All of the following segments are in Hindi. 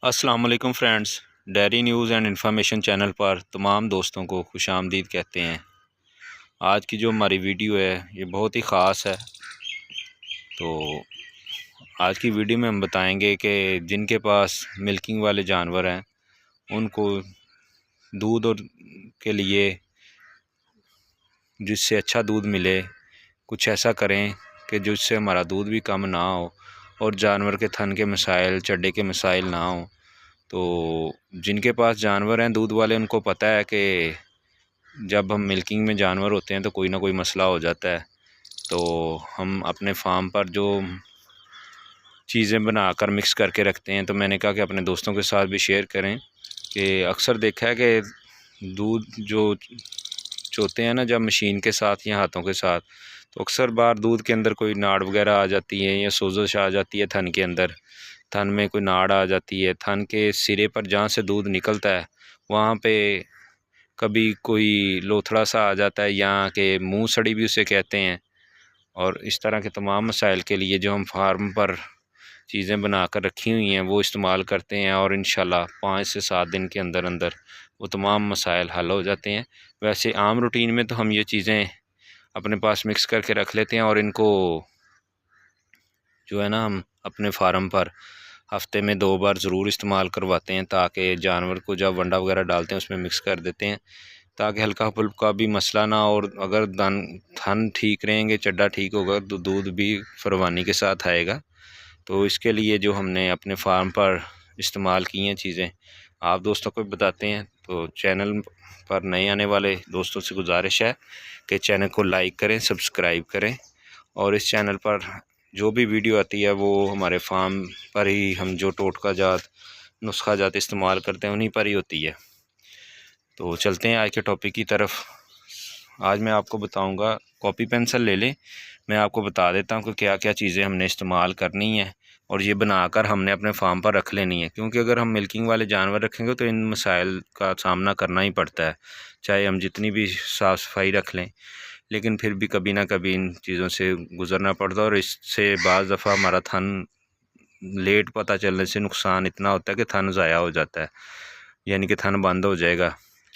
अस्सलाम वालेकुम friends. Dairy news and information channel पर तमाम दोस्तों को खुशामदीद कहते हैं। आज की जो हमारी वीडियो है ये बहुत ही ख़ास है। तो आज की वीडियो में हम बताएंगे कि जिनके पास मिल्किंग वाले जानवर हैं उनको दूध और के लिए जिससे अच्छा दूध मिले कुछ ऐसा करें कि जिससे हमारा दूध भी कम ना हो और जानवर के थन के मसाइल, चड्डे के मसाइल ना हो। तो जिनके पास जानवर हैं दूध वाले, उनको पता है कि जब हम मिल्किंग में जानवर होते हैं तो कोई ना कोई मसला हो जाता है। तो हम अपने फार्म पर जो चीज़ें बनाकर मिक्स करके रखते हैं, तो मैंने कहा कि अपने दोस्तों के साथ भी शेयर करें कि अक्सर देखा है कि दूध जो चोते हैं ना, जब मशीन के साथ या हाथों के साथ, तो अक्सर बार दूध के अंदर कोई नाड़ वगैरह आ जाती है या सोजश आ जाती है थन के अंदर। थन में कोई नाड़ आ जाती है, थन के सिरे पर जहाँ से दूध निकलता है वहाँ पे कभी कोई लोथड़ा सा आ जाता है, या कि मुंह सड़ी भी उसे कहते हैं। और इस तरह के तमाम मसाइल के लिए जो हम फार्म पर चीज़ें बना कर रखी हुई हैं वो इस्तेमाल करते हैं, और इंशाल्लाह 5 से 7 दिन के अंदर अंदर वो तमाम मसाइल हल हो जाते हैं। वैसे आम रूटीन में तो हम ये चीज़ें अपने पास मिक्स करके रख लेते हैं, और इनको जो है ना हम अपने फार्म पर हफ्ते में 2 बार ज़रूर इस्तेमाल करवाते हैं, ताकि जानवर को जब वंडा वगैरह डालते हैं उसमें मिक्स कर देते हैं, ताकि हल्का फुल्का भी मसला ना। और अगर थन ठीक रहेंगे, चड्डा ठीक होगा, तो दूध भी फरवानी के साथ आएगा। तो इसके लिए जो हमने अपने फार्म पर इस्तेमाल की हैं चीज़ें आप दोस्तों को बताते हैं। तो चैनल पर नए आने वाले दोस्तों से गुजारिश है कि चैनल को लाइक करें, सब्सक्राइब करें, और इस चैनल पर जो भी वीडियो आती है वो हमारे फार्म पर ही हम जो टोटका जात नुस्खा जात इस्तेमाल करते हैं उन्हीं पर ही होती है। तो चलते हैं आज के टॉपिक की तरफ। आज मैं आपको बताऊंगा, कॉपी पेंसिल ले लें, मैं आपको बता देता हूं कि क्या क्या चीज़ें हमने इस्तेमाल करनी है और ये बनाकर हमने अपने फार्म पर रख लेनी है। क्योंकि अगर हम मिल्किंग वाले जानवर रखेंगे तो इन मसाइल का सामना करना ही पड़ता है, चाहे हम जितनी भी साफ़ सफाई रख लें, लेकिन फिर भी कभी ना कभी इन चीज़ों से गुज़रना पड़ता है। और इससे बाज़ दफ़ा हमारा थन लेट पता चलने से नुकसान इतना होता है कि थन ज़ाया हो जाता है, यानी कि थन बंद हो जाएगा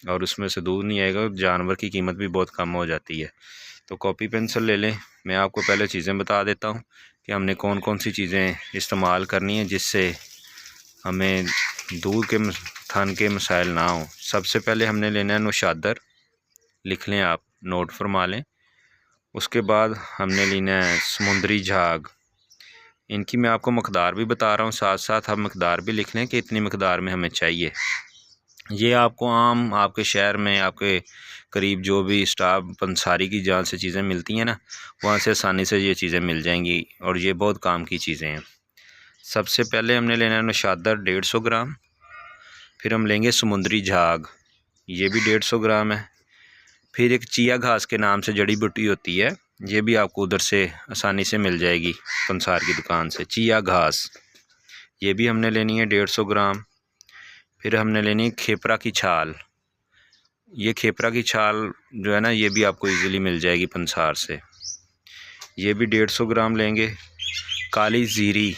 और उसमें से दूध नहीं आएगा, जानवर की कीमत भी बहुत कम हो जाती है। तो कॉपी पेंसिल ले लें। मैं आपको पहले चीज़ें बता देता हूँ कि हमने कौन कौन सी चीज़ें इस्तेमाल करनी है जिससे हमें दूध के थन के मसाइल ना हो। सबसे पहले हमने लेना है नौशादर, लिख लें आप, नोट फरमा लें। उसके बाद हमने लेना है समुद्री झाग। इनकी मैं आपको मकदार भी बता रहा हूँ, साथ साथ आप मकदार भी लिख लें कि इतनी मकदार में हमें चाहिए। ये आपको आम आपके शहर में आपके करीब जो भी स्टाफ पंसारी की जहाँ से चीज़ें मिलती हैं ना, वहाँ से आसानी से ये चीज़ें मिल जाएंगी, और ये बहुत काम की चीज़ें हैं। सबसे पहले हमने लेना है नौशादर 150 ग्राम। फिर हम लेंगे समुद्री झाग, ये भी 150 ग्राम है। फिर एक चिया घास के नाम से जड़ी बूटी होती है, ये भी आपको उधर से आसानी से मिल जाएगी पंसार की दुकान से, चिया घास, ये भी हमने लेनी है 150 ग्राम। फिर हमने लेनी है खेपरा की छाल। ये खेपरा की छाल जो है ना, ये भी आपको इजीली मिल जाएगी पंसार से, ये भी 150 ग्राम लेंगे। काली ज़ीरी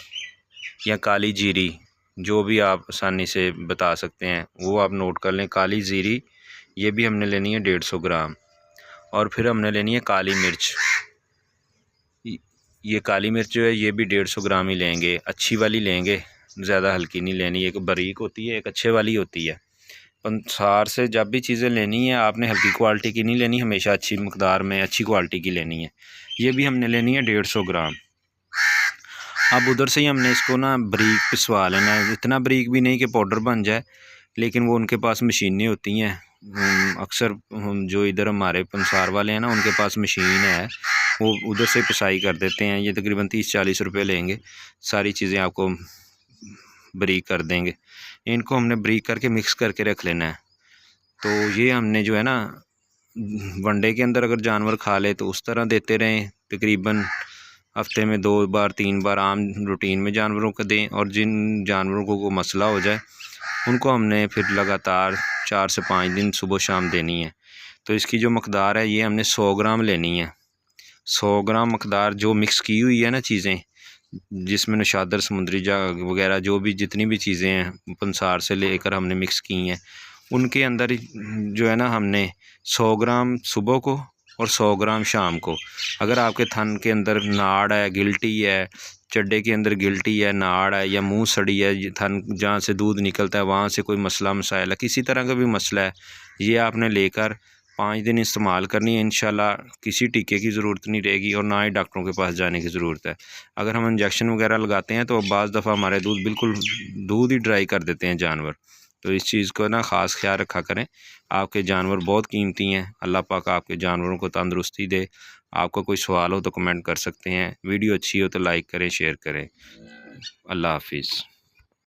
या काली जीरी, जो भी आप आसानी से बता सकते हैं वो आप नोट कर लें, काली ज़ीरी, ये भी हमने लेनी है 150 ग्राम। और फिर हमने लेनी है काली मिर्च। ये काली मिर्च जो है ये भी 150 ग्राम ही लेंगे, अच्छी वाली लेंगे, ज़्यादा हल्की नहीं लेनी। एक बारीक होती है, एक अच्छे वाली होती है। पंसार से जब भी चीज़ें लेनी है आपने हल्की क्वालिटी की नहीं लेनी, हमेशा अच्छी मकदार में अच्छी क्वालिटी की लेनी है। ये भी हमने लेनी है 150 ग्राम। अब उधर से ही हमने इसको ना बारीक पिसवा लेना है, इतना बारीक भी नहीं कि पाउडर बन जाए, लेकिन वो उनके पास मशीनें होती हैं। अक्सर जो इधर हमारे पंसार वाले हैं ना, उनके पास मशीन है, वो उधर से पिसाई कर देते हैं। ये तकरीबन 30-40 रुपये लेंगे, सारी चीज़ें आपको बारीक कर देंगे। इनको हमने बारीक करके मिक्स करके रख लेना है। तो ये हमने जो है ना वनडे के अंदर अगर जानवर खा ले तो उस तरह देते रहें, तकरीबन हफ्ते में 2 बार 3 बार आम रूटीन में जानवरों को दें। और जिन जानवरों को कोई मसला हो जाए उनको हमने फिर लगातार 4 से 5 दिन सुबह शाम देनी है। तो इसकी जो मकदार है ये हमने 100 ग्राम लेनी है। 100 ग्राम मकदार जो मिक्स की हुई है ना चीज़ें, जिसमें नशादर, समुद्री जाग वगैरह जो भी जितनी भी चीज़ें हैं पंसार से लेकर हमने मिक्स की हैं, उनके अंदर जो है ना हमने 100 ग्राम सुबह को और 100 ग्राम शाम को। अगर आपके थन के अंदर नाड़ है, गिल्टी है, चड्डे के अंदर गिल्टी है, नाड़ है या मुंह सड़ी है, थन जहाँ से दूध निकलता है वहाँ से कोई मसला मसाइल है, किसी तरह का भी मसला है, ये आपने लेकर 5 दिन इस्तेमाल करनी है। इंशाल्लाह किसी टीके की ज़रूरत नहीं रहेगी और ना ही डॉक्टरों के पास जाने की ज़रूरत है। अगर हम इंजेक्शन वगैरह लगाते हैं तो बाज़ दफ़ा हमारे दूध ही ड्राई कर देते हैं जानवर। तो इस चीज़ को ना ख़ास ख्याल रखा करें। आपके जानवर बहुत कीमती हैं, अल्लाह पाक आपके जानवरों को तंदुरुस्ती दे। आपका कोई सवाल हो तो कमेंट कर सकते हैं। वीडियो अच्छी हो तो लाइक करें, शेयर करें। अल्लाह हाफिज़।